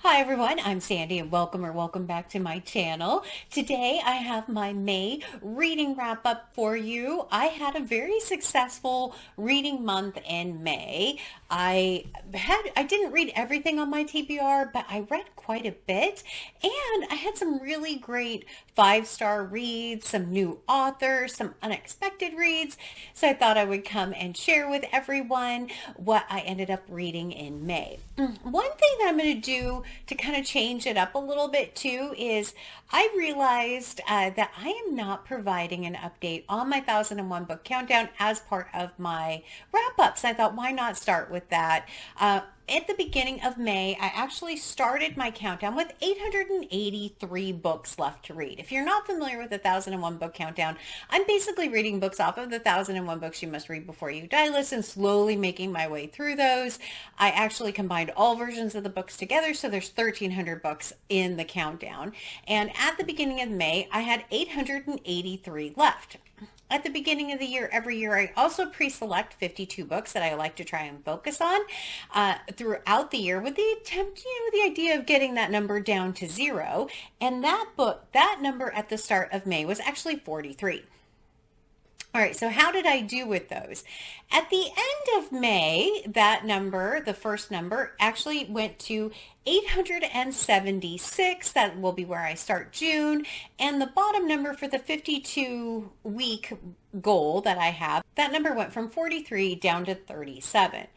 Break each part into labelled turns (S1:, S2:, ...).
S1: Hi everyone, I'm Sandy and welcome back to my channel. Today I have my May reading wrap up for you. I had a very successful reading month in May. I didn't read everything on my TBR, but I read quite a bit and I had some really great 5-star reads, some new authors, some unexpected reads. So I thought I would come and share with everyone what I ended up reading in May. One thing that I'm going to do to kind of change it up a little bit too is I realized that I am not providing an update on my 1001 book countdown as part of my wrap-ups. I thought, why not start with that? At the beginning of May, I actually started my countdown with 883 books left to read. If you're not familiar with the 1001 book countdown, I'm basically reading books off of the 1001 books you must read before you die list and slowly making my way through those. I actually combined all versions of the books together, so there's 1,300 books in the countdown. And at the beginning of May, I had 883 left. At the beginning of the year, every year, I also pre-select 52 books that I like to try and focus on throughout the year with the attempt, the idea of getting that number down to 0. And that number at the start of May was actually 43. All right, so how did I do with those? At the end of May, that number, the first number, actually went to 876. That will be where I start June. And the bottom number for the 52-week goal that I have, that number went from 43 down to 37.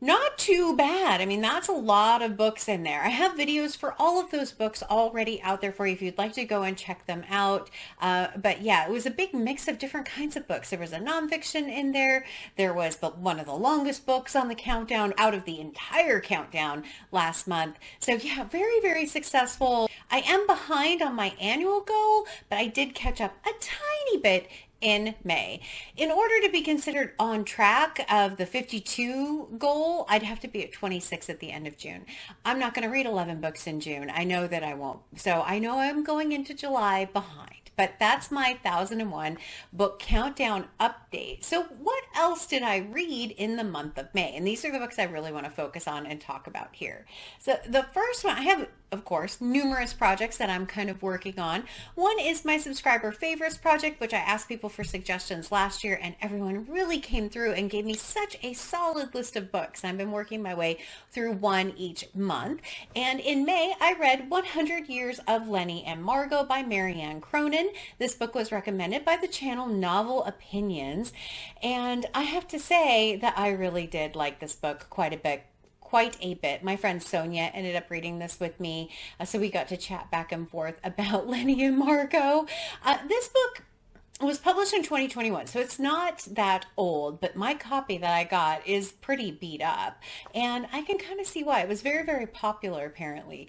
S1: Not too bad. I mean, that's a lot of books in there. I have videos for all of those books already out there for you if you'd like to go and check them out. But yeah, it was a big mix of different kinds of books. There was a nonfiction in there. There was one of the longest books on the countdown out of the entire countdown last month. So yeah, very, very successful. I am behind on my annual goal, but I did catch up a tiny bit in May. In order to be considered on track of the 52 goal, I'd have to be at 26 at the end of June. I'm not going to read 11 books in June. I know that I won't. So I know I'm going into July behind. But that's my 1001 book countdown update. So what else did I read in the month of May? And these are the books I really want to focus on and talk about here. So the first one, I have, of course, numerous projects that I'm kind of working on. One is my subscriber favorites project, which I asked people for suggestions last year, and everyone really came through and gave me such a solid list of books. I've been working my way through one each month. And in May, I read 100 Years of Lenni and Margot by Marianne Cronin. This book was recommended by the channel Novel Opinions, and I have to say that I really did like this book quite a bit. My friend Sonia ended up reading this with me, so we got to chat back and forth about Lenni and Margot. This book was published in 2021, so it's not that old, but my copy that I got is pretty beat up, and I can kind of see why. It was very, very popular, apparently.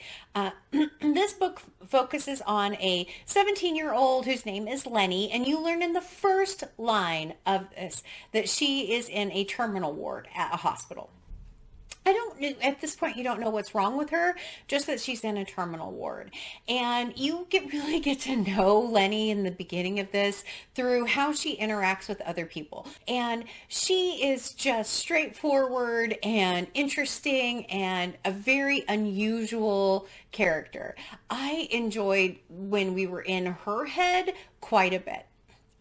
S1: This book focuses on a 17-year-old whose name is Lenni, and you learn in the first line of this that she is in a terminal ward at a hospital. At this point, you don't know what's wrong with her, just that she's in a terminal ward. And you really get to know Lenni in the beginning of this through how she interacts with other people. And she is just straightforward and interesting and a very unusual character. I enjoyed when we were in her head quite a bit.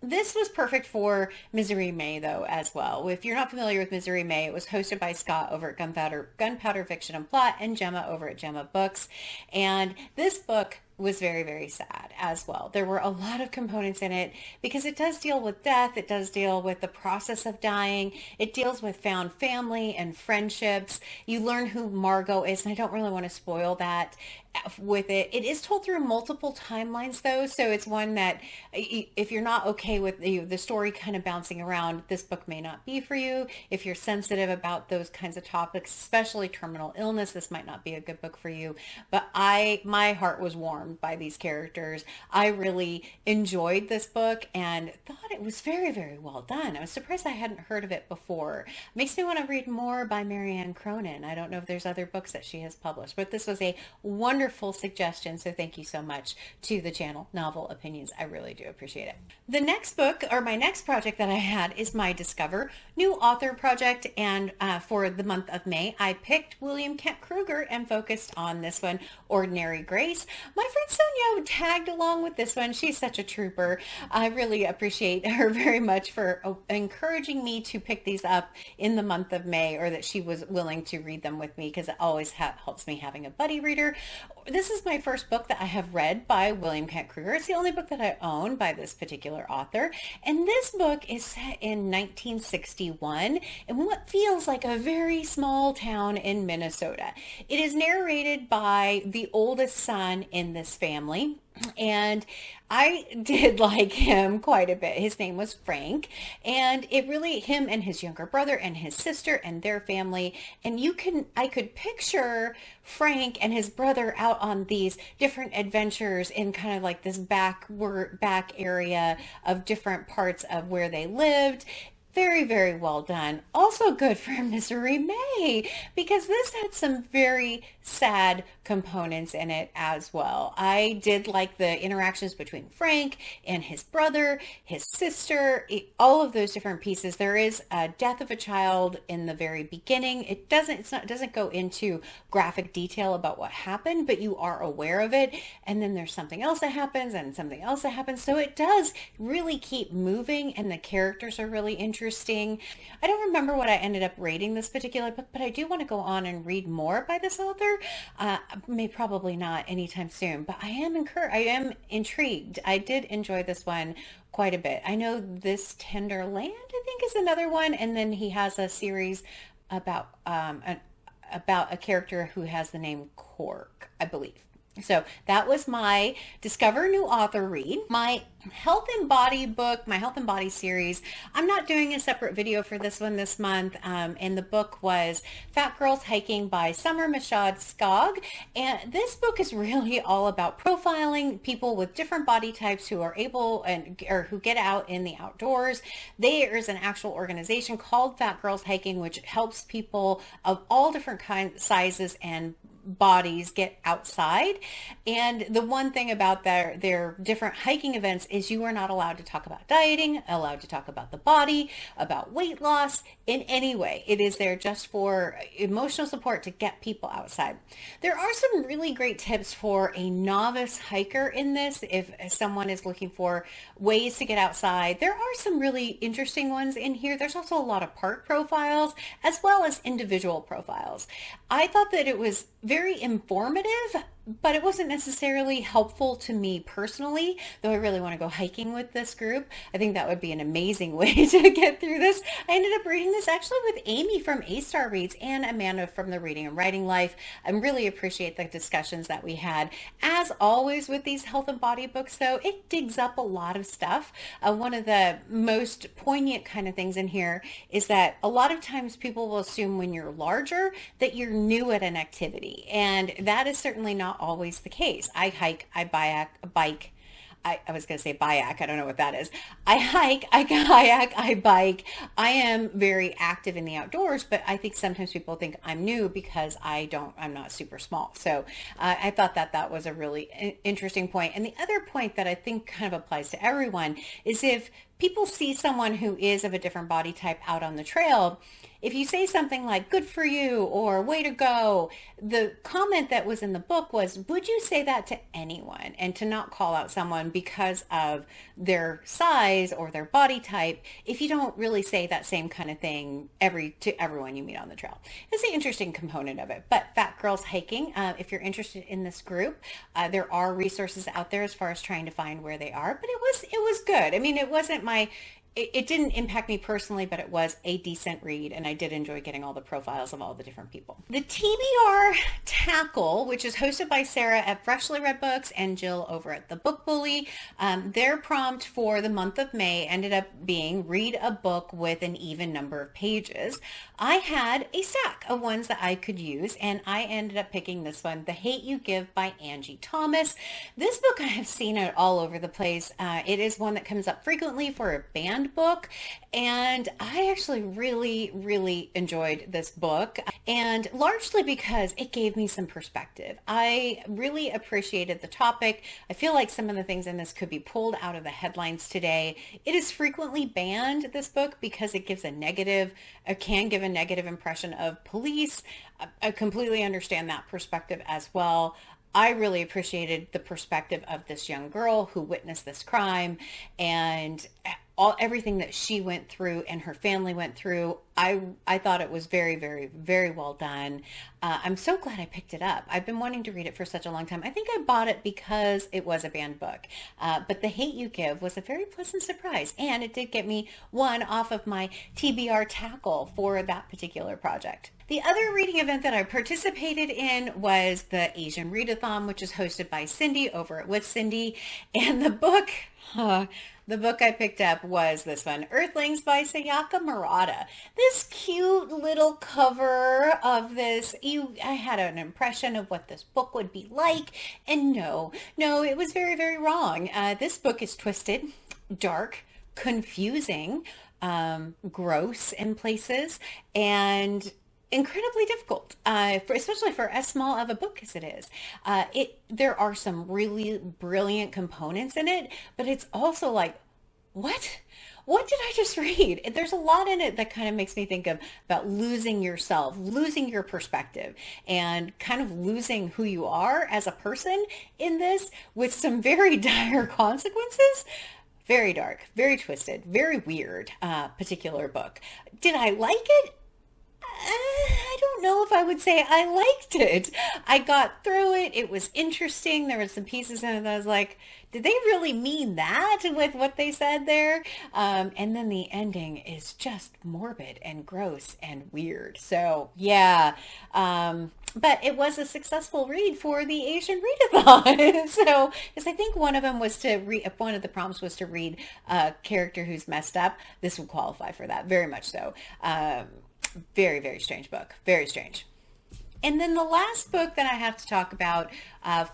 S1: This was perfect for Misery May, though, as well. If you're not familiar with Misery May, it was hosted by Scott over at Gunpowder Fiction and Plot and Gemma over at Gemma Books. And this book was very, very sad as well. There were a lot of components in it because it does deal with death. It does deal with the process of dying. It deals with found family and friendships. You learn who Margot is, and I don't really want to spoil that with it. It is told through multiple timelines, though, so it's one that if you're not okay with the story kind of bouncing around, this book may not be for you. If you're sensitive about those kinds of topics, especially terminal illness, this might not be a good book for you. But my heart was warmed by these characters. I really enjoyed this book and thought it was very, very well done. I was surprised I hadn't heard of it before. Makes me want to read more by Marianne Cronin. I don't know if there's other books that she has published, but this was a wonderful wonderful suggestions. So thank you so much to the channel Novel Opinions. I really do appreciate it. The next book, or my next project that I had, is my Discover New Author project. And for the month of May, I picked William Kent Krueger and focused on this one, Ordinary Grace. My friend Sonia tagged along with this one. She's such a trooper. I really appreciate her very much for encouraging me to pick these up in the month of May, or that she was willing to read them with me, because it always helps me having a buddy reader. This is my first book that I have read by William Kent Krueger. It's the only book that I own by this particular author. And this book is set in 1961 in what feels like a very small town in Minnesota. It is narrated by the oldest son in this family. And I did like him quite a bit. His name was Frank, and it really, him and his younger brother and his sister and their family. And I could picture Frank and his brother out on these different adventures in kind of like this back area of different parts of where they lived. Very, very well done. Also good for Misery May, because this had some very sad components in it as well. I did like the interactions between Frank and his brother, his sister, all of those different pieces. There is a death of a child in the very beginning. It doesn't go into graphic detail about what happened, but you are aware of it. And then there's something else that happens and something else that happens. So it does really keep moving, and the characters are really interesting. I don't remember what I ended up rating this particular book, but I do want to go on and read more by this author. Probably not anytime soon, but I am intrigued. I did enjoy this one quite a bit. I know This Tender Land, I think, is another one, and then he has a series about a character who has the name Cork, I believe. So that was my Discover New Author read. My Health and Body book, my Health and Body series. I'm not doing a separate video for this one this month. And the book was Fat Girls Hiking by Summer Michaud-Skog. And this book is really all about profiling people with different body types who are able or who get out in the outdoors. There is an actual organization called Fat Girls Hiking, which helps people of all different kinds, sizes, and bodies get outside. And the one thing about their different hiking events is you are not allowed to talk about dieting, allowed to talk about the body, about weight loss in any way. It is there just for emotional support to get people outside. There are some really great tips for a novice hiker in this. If someone is looking for ways to get outside, there are some really interesting ones in here. There's also a lot of park profiles as well as individual profiles. I thought that it was very informative, but it wasn't necessarily helpful to me personally, though I really want to go hiking with this group. I think that would be an amazing way to get through this. I ended up reading this actually with Amy from A-Star Reads and Amanda from the Reading and Writing Life. I really appreciate the discussions that we had. As always with these health and body books, though, it digs up a lot of stuff. One of the most poignant kind of things in here is that a lot of times people will assume when you're larger that you're new at an activity, and that is certainly not always the case. I hike, I bike. I was going to say bayak. I don't know what that is. I hike, I kayak, I bike. I am very active in the outdoors, but I think sometimes people think I'm new because I'm not super small. So I thought that was a really interesting point. And the other point that I think kind of applies to everyone is if people see someone who is of a different body type out on the trail, if you say something like, good for you, or way to go, the comment that was in the book was, would you say that to anyone? And to not call out someone because of their size or their body type, if you don't really say that same kind of thing to everyone you meet on the trail. It's an interesting component of it. But Fat Girls Hiking, if you're interested in this group, there are resources out there as far as trying to find where they are. But it was good. I mean, it wasn't it didn't impact me personally, but it was a decent read, and I did enjoy getting all the profiles of all the different people. The TBR Tackle, which is hosted by Sarah at Freshly Read Books and Jill over at The Book Bully, their prompt for the month of May ended up being read a book with an even number of pages. I had a stack of ones that I could use, and I ended up picking this one, The Hate You Give by Angie Thomas. This book, I have seen it all over the place. It is one that comes up frequently for a band banned book. And I actually really, really enjoyed this book, and largely because it gave me some perspective. I really appreciated the topic. I feel like some of the things in this could be pulled out of the headlines today. It is frequently banned, this book, because it gives a negative, can give a negative impression of police. I completely understand that perspective as well. I really appreciated the perspective of this young girl who witnessed this crime, and everything that she went through and her family went through. I thought it was very, very, very well done. I'm so glad I picked it up. I've been wanting to read it for such a long time. I think I bought it because it was a banned book. But The Hate U Give was a very pleasant surprise, and it did get me one off of my TBR Tackle for that particular project. The other reading event that I participated in was the Asian Readathon, which is hosted by Cindy over at With Cindy. And the book I picked up was this one, Earthlings by Sayaka Murata. This cute little cover of this, I had an impression of what this book would be like, and no, it was very, very wrong. This book is twisted, dark, confusing, gross in places, and incredibly difficult, especially for as small of a book as it is. There are some really brilliant components in it, but it's also like, what? What did I just read? There's a lot in it that kind of makes me think about losing yourself, losing your perspective, and kind of losing who you are as a person in this, with some very dire consequences. Very dark, very twisted, very weird particular book. Did I like it? I don't know if I would say I liked it. I got through it. It was interesting. There were some pieces in it that I was like, did they really mean that with what they said there? And then the ending is just morbid and gross and weird. So yeah, but it was a successful read for the Asian Readathon. So, because I think one of them was one of the prompts was to read a character who's messed up. This would qualify for that, very much so. Very, very strange book. Very strange. And then the last book that I have to talk about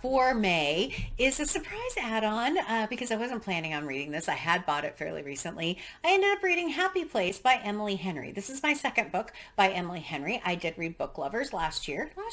S1: for May is a surprise add-on because I wasn't planning on reading this. I had bought it fairly recently. I ended up reading Happy Place by Emily Henry. This is my second book by Emily Henry. I did read Book Lovers last year. I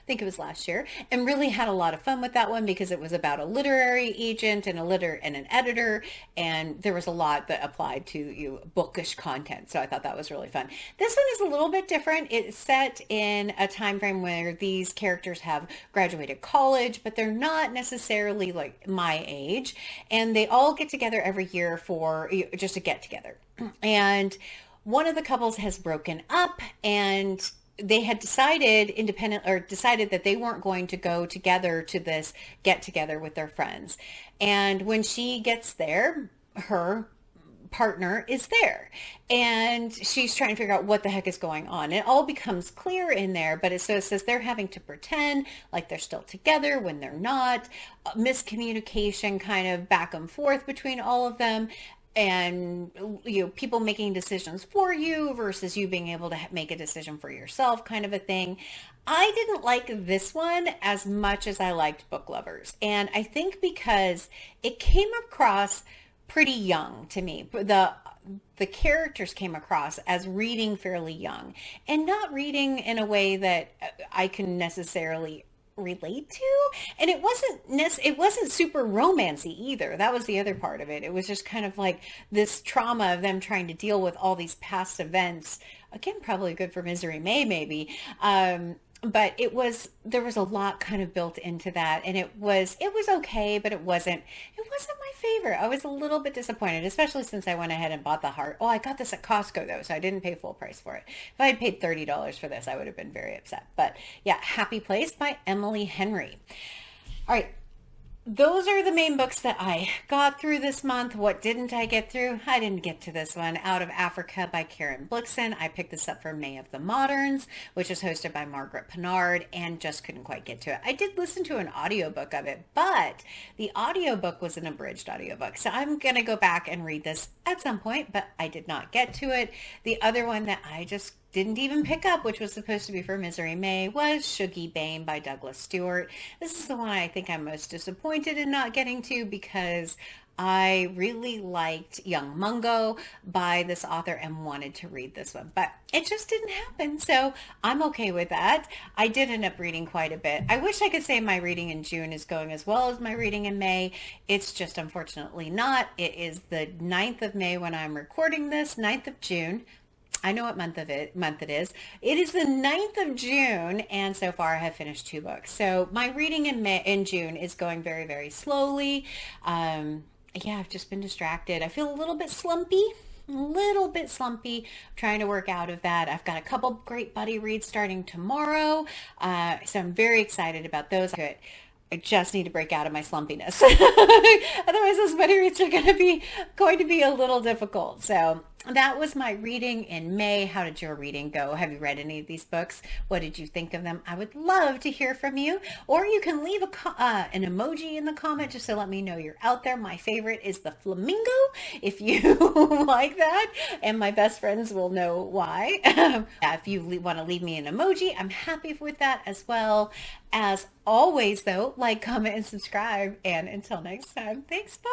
S1: think it was last year, and really had a lot of fun with that one because it was about a literary agent and an editor, and there was a lot that applied to bookish content. So I thought that was really fun. This one is a little bit different. It's set in a time frame where these characters have graduated college, but they're not necessarily like my age, and they all get together every year for just a get together. And one of the couples has broken up, and they had decided that they weren't going to go together to this get together with their friends. And when she gets there, her partner is there, and she's trying to figure out what the heck is going on. It all becomes clear in there, but it says they're having to pretend like they're still together when they're not. Miscommunication kind of back and forth between all of them, and people making decisions for you versus you being able to make a decision for yourself, kind of a thing. I didn't like this one as much as I liked Book Lovers, and I think because it came across pretty young to me. The characters came across as reading fairly young, and not reading in a way that I can necessarily relate to. And it wasn't super romancy either. That was the other part of it. It was just kind of like this trauma of them trying to deal with all these past events. Again, probably good for Misery May, maybe. But there was a lot kind of built into that, and it was okay, but it wasn't my favorite. I was a little bit disappointed, especially since I went ahead and bought the hard. Oh, I got this at Costco though, so I didn't pay full price for it. If I had paid $30 for this, I would have been very upset. But yeah, Happy Place by Emily Henry. All right. Those are the main books that I got through this month. What didn't I get through? I didn't get to this one. Out of Africa by Karen Blixen. I picked this up for May of the Moderns, which is hosted by Margaret Pinard, and just couldn't quite get to it. I did listen to an audiobook of it, but the audiobook was an abridged audiobook. So I'm going to go back and read this at some point, but I did not get to it. The other one that I just didn't even pick up, which was supposed to be for Misery May, was Shuggie Bane by Douglas Stewart. This is the one I think I'm most disappointed in not getting to because I really liked Young Mungo by this author and wanted to read this one, but it just didn't happen. So I'm okay with that. I did end up reading quite a bit. I wish I could say my reading in June is going as well as my reading in May. It's just unfortunately not. It is the 9th of May when I'm recording this, 9th of June. I know what month it is. It is the 9th of June, and so far I have finished 2 books. So my reading in June is going very, very slowly. Yeah, I've just been distracted. I feel a little bit slumpy. Trying to work out of that. I've got a couple great buddy reads starting tomorrow, so I'm very excited about those. Good. I just need to break out of my slumpiness. Otherwise, those buddy reads are going to be a little difficult. So that was my reading in May. How did your reading go? Have you read any of these books? What did you think of them? I would love to hear from you. Or you can leave an emoji in the comment just to let me know you're out there. My favorite is the flamingo, if you like that. And my best friends will know why. If you want to leave me an emoji, I'm happy with that as well. As always, though, like, comment, and subscribe. And until next time, thanks. Bye.